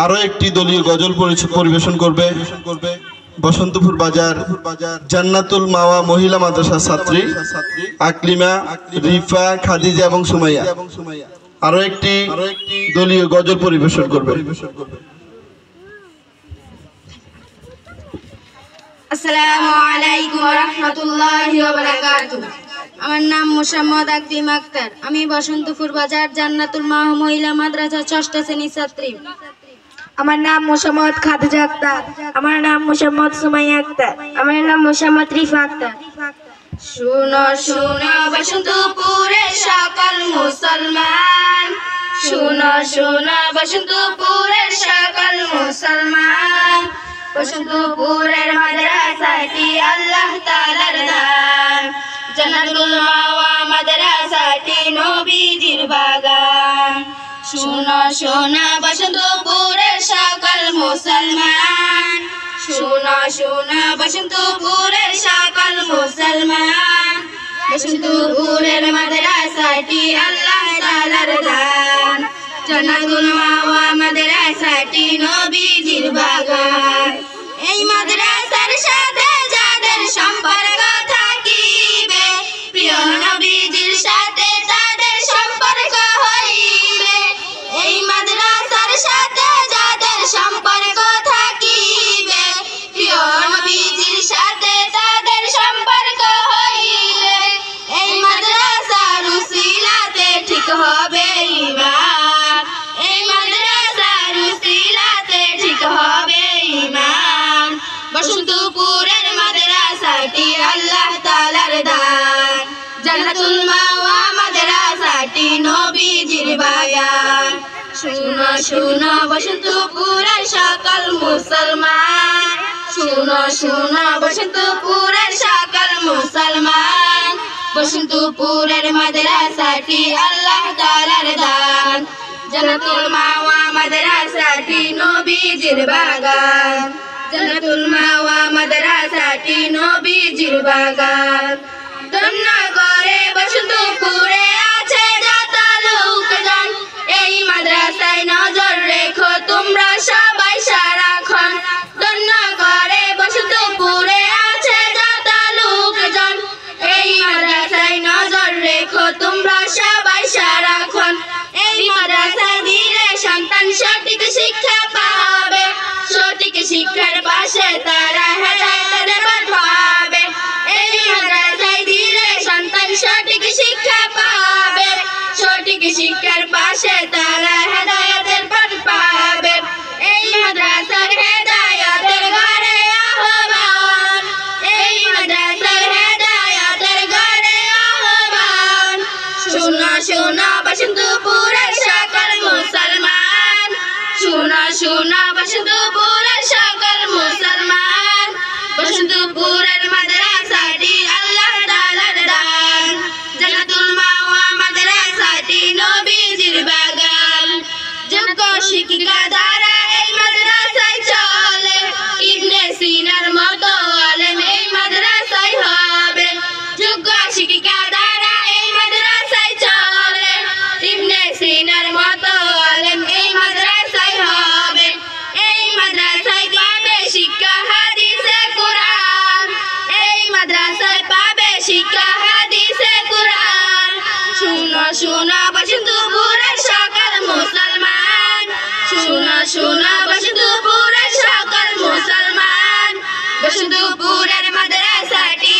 আরো একটি দলীয় গজল পরিবেশন করবে বসন্তপুর বাজার জান্নাতুল মাওয়া মহিলা মাদ্রাসার ছাত্রী আকলিমা, রিফা, খাদিজা এবং সুমাইয়া। আরো একটি দলীয় গজল পরিবেশন করবে। আসসালামু আলাইকুম ওয়া রাহমাতুল্লাহি ওয়া বারাকাতুহু। আমার নাম মোসাম্মদ আকলিমা আক্তার। আমি বসন্তপুর বাজার জান্নাতুল মাওয়া মহিলা মাদ্রাসার ৬ষ্ঠ শ্রেণীর ছাত্রী। আমার নাম মোসাম্মদ খাদিজা আক্তার। আমার নাম মোসাম্মদ সুমাইয়া আক্তার। আমার নাম মোসাম্মদ রিফা আক্তার। শুনো শুনো বসন্তপুরের সকল মুসলমান, শুনো শুনো বসন্তপুরের সকল মুসলমান, বসন্তপুরের মাদ্রাসাটি আল্লাহ তাআলার দান, জান্নাতুল মাওয়া মাদ্রাসাটি নবীজির বাগান। শুনো শুনো বসন্তপুরের সকল মুসলমান, শুনো শুনো বসন্তপুরের সকল মুসলমান, বসন্তপুরের মাদ্রাসাটি আল্লাহ তাআলার দান, জান্নাতুল মাওয়া মাদ্রাসাটি নবীজির বাগান। এই মাদ্রাসার সাথে যাদের সম্পর্ক থাকিবে, প্রিয় নবীজির সাথে তাদের সম্পর্ক হইবে। এই মাদ্রাসার সাথে যাদের সম্পর্ক থাকিবে, প্রিয় নবীজির সাথে তাদের সম্পর্ক হইবে। এই মাদ্রাসার উসিলাতে ঠিক হবে ঈমান, এই মাদ্রাসার উসিলাতে ঠিক হবে ঈমান। বসন্তপুরের মাদ্রাসাটি আল্লাহ তাআলার দান, জান্নাতুল মাওয়া মাদ্রাসাটি নবীজির বাগান। শুনো শুনো বসন্তপুরের সকল মুসলমান, শুনো শুনো বসন্তপুরের সকল মুসলমান, বসন্তপুরের মাদ্রাসাটি আল্লাহ তাআলার দান, জান্নাতুল মাওয়া মাদ্রাসাটি নবীজির বাগান, জান্নাতুল মাওয়া মাদ্রাসাটি নবীজির বাগান। ধন্য করে বসন্তপুরে আছে যত লোকজন, এই মাদ্রাসায় নজর রেখো তোমরা সবাই সারাক্ষণ। ধন্য করে বসন্তপুরে আছে যত লোকজন, এই মাদ্রাসায় নজর রেখো তোমরা সবাই সারাক্ষণ। এই মাদ্রাসায় দিলে সন্তান সঠিক শিক্ষা পাবে, সঠিক শিক্ষার পাশে তারা হেদায়েতের পথ পাবে। এই মাদ্রাসায় দিলে সন্তান সঠিক শিক্ষা পাবে, সঠিক শিক্ষার পাশে তারা হেদায়েতের পথ পাবে। এই মাদ্রাসার হেদায়েতের ঘরে আহ্বান, এই মাদ্রাসার হেদায়েতের ঘরে আহ্বান। শুনো শুনো বসন্তপুরের সকল মুসলমান, শুনো শুনো বসন্তপুরের সকল মুসলমান, বসন্তপুরের মাদ্রাসাটি আল্লাহ তাআলার দান, জান্নাতুল মাওয়া মাদ্রাসাটি নবীজির বাগান। যোগ্য শিক্ষিকা দ্বারা এই মাদ্রাসায় চলে, ইবনে সিনার মতো আলেম এই মাদ্রাসায় হবে। যোগ্য শিক্ষিকা দ্বারা এই মাদ্রাসায় চলে, ইবনে সিনার মতো আলেম এই মাদ্রাসায় হবে। এই মাদ্রাসায় পাবে শিক্ষা হাদিসে কুরআন, এই মাদ্রাসায় পাবে শিক্ষা হাদিসে কুরআন। শুনো শুনো বসন্তপুরের সকল মুসলমান, শুনো শুনো বসন্তপুরের সকল মুসলমান, বসন্তপুরের মাদ্রাসাটি